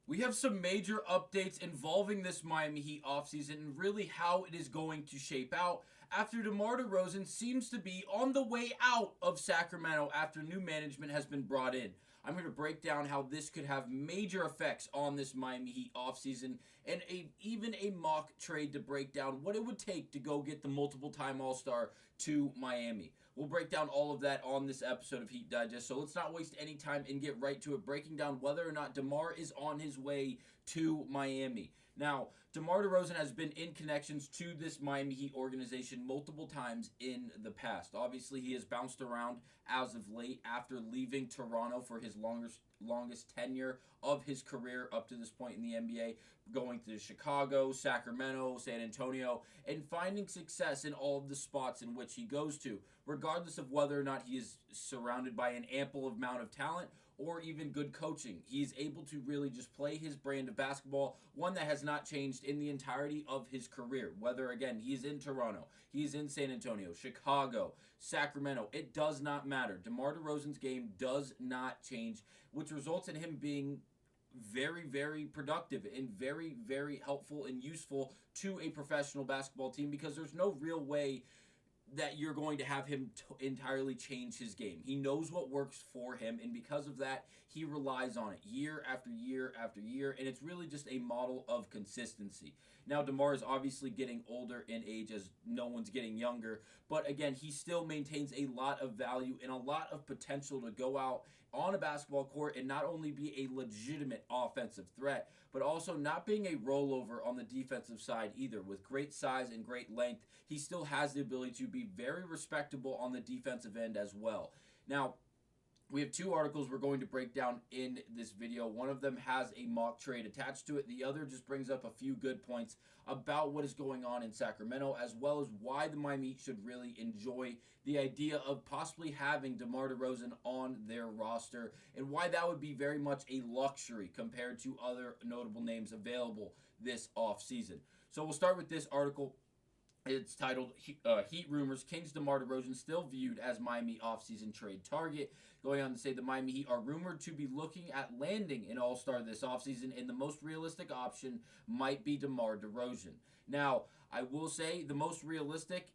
We have some major updates involving this Miami Heat offseason and really how it is going to shape out after Demar Derozan seems to be on the way out of Sacramento after new management has been brought in. I'm going to break down how this could have major effects on this Miami Heat offseason and even a mock trade to break down what it would take to go get the multiple time All Star to Miami. We'll break down all of that on this episode of Heat Digest, so let's not waste any time and get right to it, breaking down whether or not DeMar is on his way to Miami. Now, DeMar DeRozan has been in connections to this Miami Heat organization multiple times in the past. Obviously, he has bounced around as of late after leaving Toronto for his longest tenure of his career up to this point in the NBA, going to Chicago, Sacramento, San Antonio, and finding success in all of the spots in which he goes to, regardless of whether or not he is surrounded by an ample amount of talent or even good coaching. He's able to really just play his brand of basketball, one that has not changed in the entirety of his career. Whether, again, he's in Toronto, he's in San Antonio, Chicago, Sacramento, it does not matter. DeMar DeRozan's game does not change, which results in him being very, very productive and very, very helpful and useful to a professional basketball team because there's no real way that you're going to have him entirely change his game. He knows what works for him, and because of that, he relies on it year after year after year, and it's really just a model of consistency. Now, DeMar is obviously getting older in age as no one's getting younger, but again, he still maintains a lot of value and a lot of potential to go out on a basketball court and not only be a legitimate offensive threat, but also not being a rollover on the defensive side either. With great size and great length, he still has the ability to be very respectable on the defensive end as well. Now, we have two articles we're going to break down in this video. One of them has a mock trade attached to it. The other just brings up a few good points about what is going on in Sacramento, as well as why the Miami Heat should really enjoy the idea of possibly having DeMar DeRozan on their roster, and why that would be very much a luxury compared to other notable names available this offseason. So we'll start with this article. It's titled Heat Rumors, Kings DeMar DeRozan still viewed as Miami offseason trade target. Going on to say the Miami Heat are rumored to be looking at landing an all-star this offseason, and the most realistic option might be DeMar DeRozan. Now, I will say the most realistic,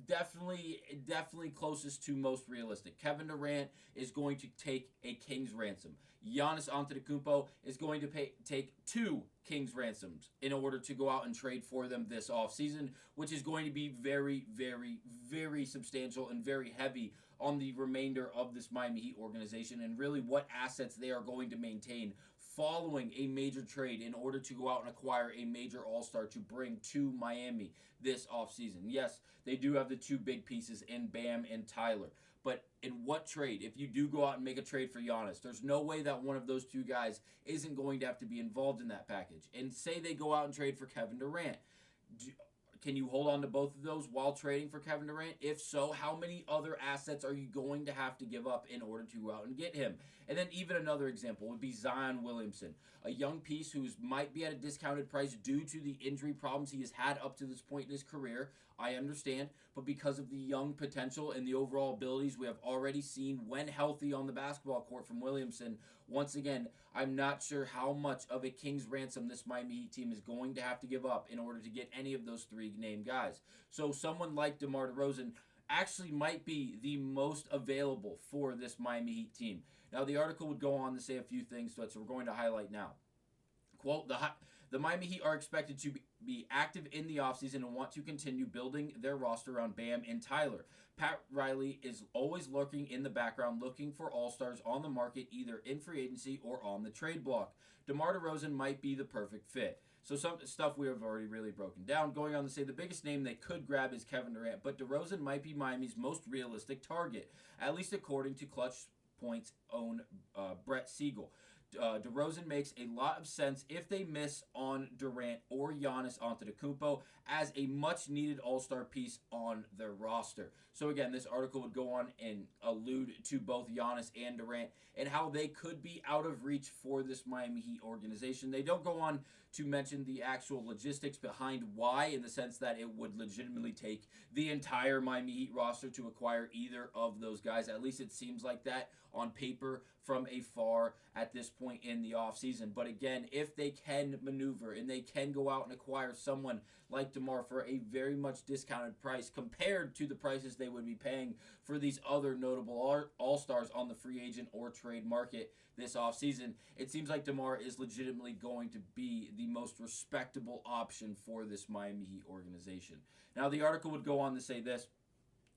definitely closest to most realistic. Kevin Durant is going to take a king's ransom. Giannis Antetokounmpo is going to take two king's ransoms in order to go out and trade for them this offseason, which is going to be very, very, very substantial and very heavy on the remainder of this Miami Heat organization and really what assets they are going to maintain following a major trade in order to go out and acquire a major all-star to bring to Miami this offseason. Yes, they do have the two big pieces in Bam and Tyler. But in what trade? If you do go out and make a trade for Giannis, there's no way that one of those two guys isn't going to have to be involved in that package. And say they go out and trade for Kevin Durant. Can you hold on to both of those while trading for Kevin Durant? If so, how many other assets are you going to have to give up in order to go out and get him? And then even another example would be Zion Williamson, a young piece who might be at a discounted price due to the injury problems he has had up to this point in his career. I understand, but because of the young potential and the overall abilities we have already seen when healthy on the basketball court from Williamson, once again, I'm not sure how much of a king's ransom this Miami Heat team is going to have to give up in order to get any of those three named guys. So someone like DeMar DeRozan actually might be the most available for this Miami Heat team. Now, the article would go on to say a few things to it, so we're going to highlight now. Quote, the Miami Heat are expected to be active in the offseason and want to continue building their roster around Bam and Tyler. Pat Riley is always lurking in the background looking for all-stars on the market, either in free agency or on the trade block. DeMar DeRozan might be the perfect fit. So some stuff we have already really broken down. Going on to say the biggest name they could grab is Kevin Durant, but DeRozan might be Miami's most realistic target, at least according to Clutch Point's own Brett Siegel. DeRozan makes a lot of sense if they miss on Durant or Giannis Antetokounmpo as a much-needed all-star piece on their roster. So again, this article would go on and allude to both Giannis and Durant and how they could be out of reach for this Miami Heat organization. They don't go on to mention the actual logistics behind why, in the sense that it would legitimately take the entire Miami Heat roster to acquire either of those guys. At least it seems like that on paper from afar at this point in the offseason. But again, if they can maneuver and they can go out and acquire someone like DeMar for a very much discounted price compared to the prices they would be paying for these other notable all-stars on the free agent or trade market this offseason, it seems like DeMar is legitimately going to be the most respectable option for this Miami Heat organization. Now, the article would go on to say this,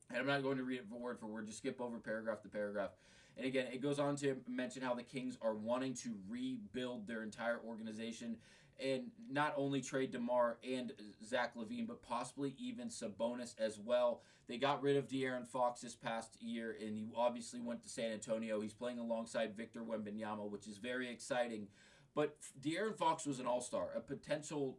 and I'm not going to read it word for word, just skip over paragraph to paragraph. And again, it goes on to mention how the Kings are wanting to rebuild their entire organization and not only trade DeMar and Zach LaVine, but possibly even Sabonis as well. They got rid of De'Aaron Fox this past year, and he obviously went to San Antonio. He's playing alongside Victor Wembanyama, which is very exciting. But De'Aaron Fox was an all-star, a potential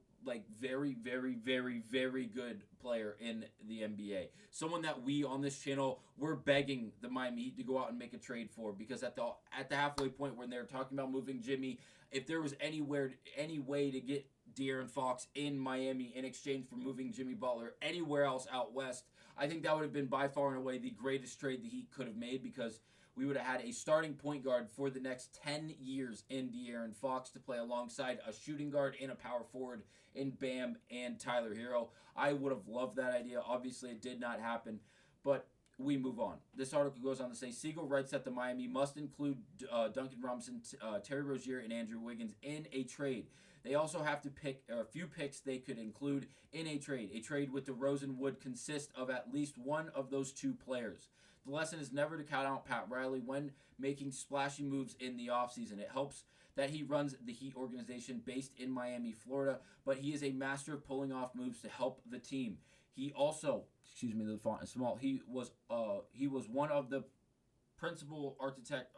very, very, very, very good player in the NBA. Someone that we on this channel were begging the Miami Heat to go out and make a trade for, because at the halfway point when they were talking about moving Jimmy, if there was any way to get De'Aaron Fox in Miami in exchange for moving Jimmy Butler anywhere else out west, I think that would have been by far and away the greatest trade the Heat could have made, because we would have had a starting point guard for the next 10 years in De'Aaron Fox to play alongside a shooting guard and a power forward in Bam and Tyler Hero. I would have loved that idea. Obviously, it did not happen, but we move on. This article goes on to say, Siegel writes that the Miami must include Duncan Robinson, Terry Rozier, and Andrew Wiggins in a trade. They also have to pick a few picks they could include in a trade. A trade with DeRozan would consist of at least one of those two players. The lesson is never to count out Pat Riley when making splashy moves in the offseason. It helps that he runs the Heat organization based in Miami, Florida, but he is a master of pulling off moves to help the team. He also, the font is small. He was one of the principal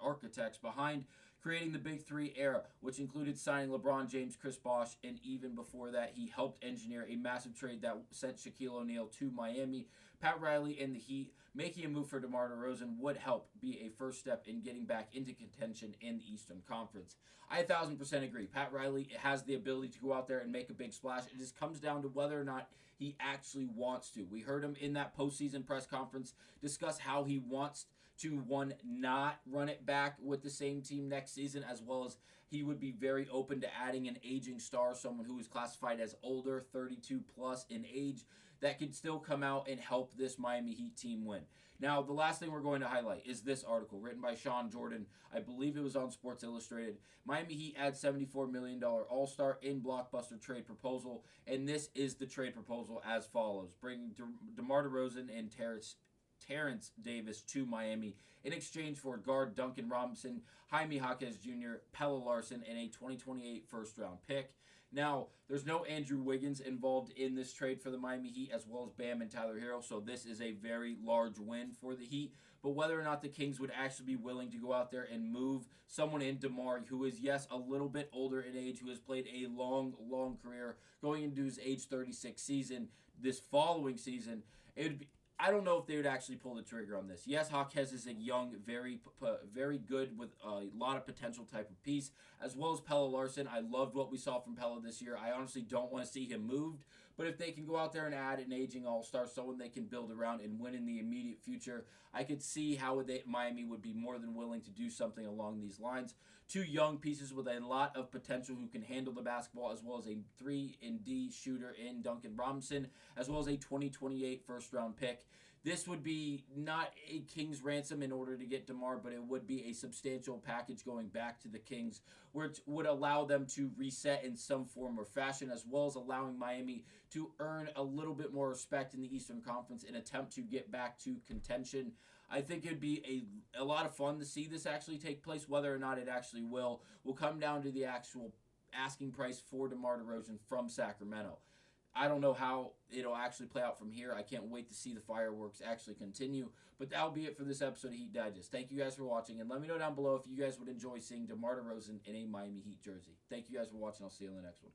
architects behind creating the Big Three era, which included signing LeBron James, Chris Bosh, and even before that, he helped engineer a massive trade that sent Shaquille O'Neal to Miami. Pat Riley and the Heat making a move for DeMar DeRozan would help be a first step in getting back into contention in the Eastern Conference. I 1,000% agree. Pat Riley has the ability to go out there and make a big splash. It just comes down to whether or not he actually wants to. We heard him in that postseason press conference discuss how he wants to, one, not run it back with the same team next season, as well as he would be very open to adding an aging star, someone who is classified as older, 32 plus in age, that could still come out and help this Miami Heat team win. Now, the last thing we're going to highlight is this article written by Sean Jordan. I believe it was on Sports Illustrated. Miami Heat adds $74 million all-star in blockbuster trade proposal, and this is the trade proposal as follows. Bringing DeMar DeRozan and Terrence Davis to Miami in exchange for guard Duncan Robinson, Jaime Jaquez Jr., Pelle Larsson, and a 2028 first-round pick. Now, there's no Andrew Wiggins involved in this trade for the Miami Heat, as well as Bam and Tyler Hero, so this is a very large win for the Heat. But whether or not the Kings would actually be willing to go out there and move someone in DeMar, who is, yes, a little bit older in age, who has played a long, long career, going into his age 36 season, this following season, I don't know if they would actually pull the trigger on this. Yes, Jaquez is a young, very good with a lot of potential type of piece, as well as Pelle Larsson. I loved what we saw from Pelle this year. I honestly don't want to see him moved, but if they can go out there and add an aging all-star, someone they can build around and win in the immediate future, I could see how Miami would be more than willing to do something along these lines. Two young pieces with a lot of potential who can handle the basketball, as well as a 3-and-D shooter in Duncan Robinson, as well as a 2028 first-round pick. This would be not a Kings ransom in order to get DeMar, but it would be a substantial package going back to the Kings, which would allow them to reset in some form or fashion, as well as allowing Miami to earn a little bit more respect in the Eastern Conference in an attempt to get back to contention. I think it'd be a lot of fun to see this actually take place. Whether or not it actually will come down to the actual asking price for DeMar DeRozan from Sacramento. I don't know how it'll actually play out from here. I can't wait to see the fireworks actually continue. But that'll be it for this episode of Heat Digest. Thank you guys for watching, and let me know down below if you guys would enjoy seeing DeMar DeRozan in a Miami Heat jersey. Thank you guys for watching. I'll see you in the next one.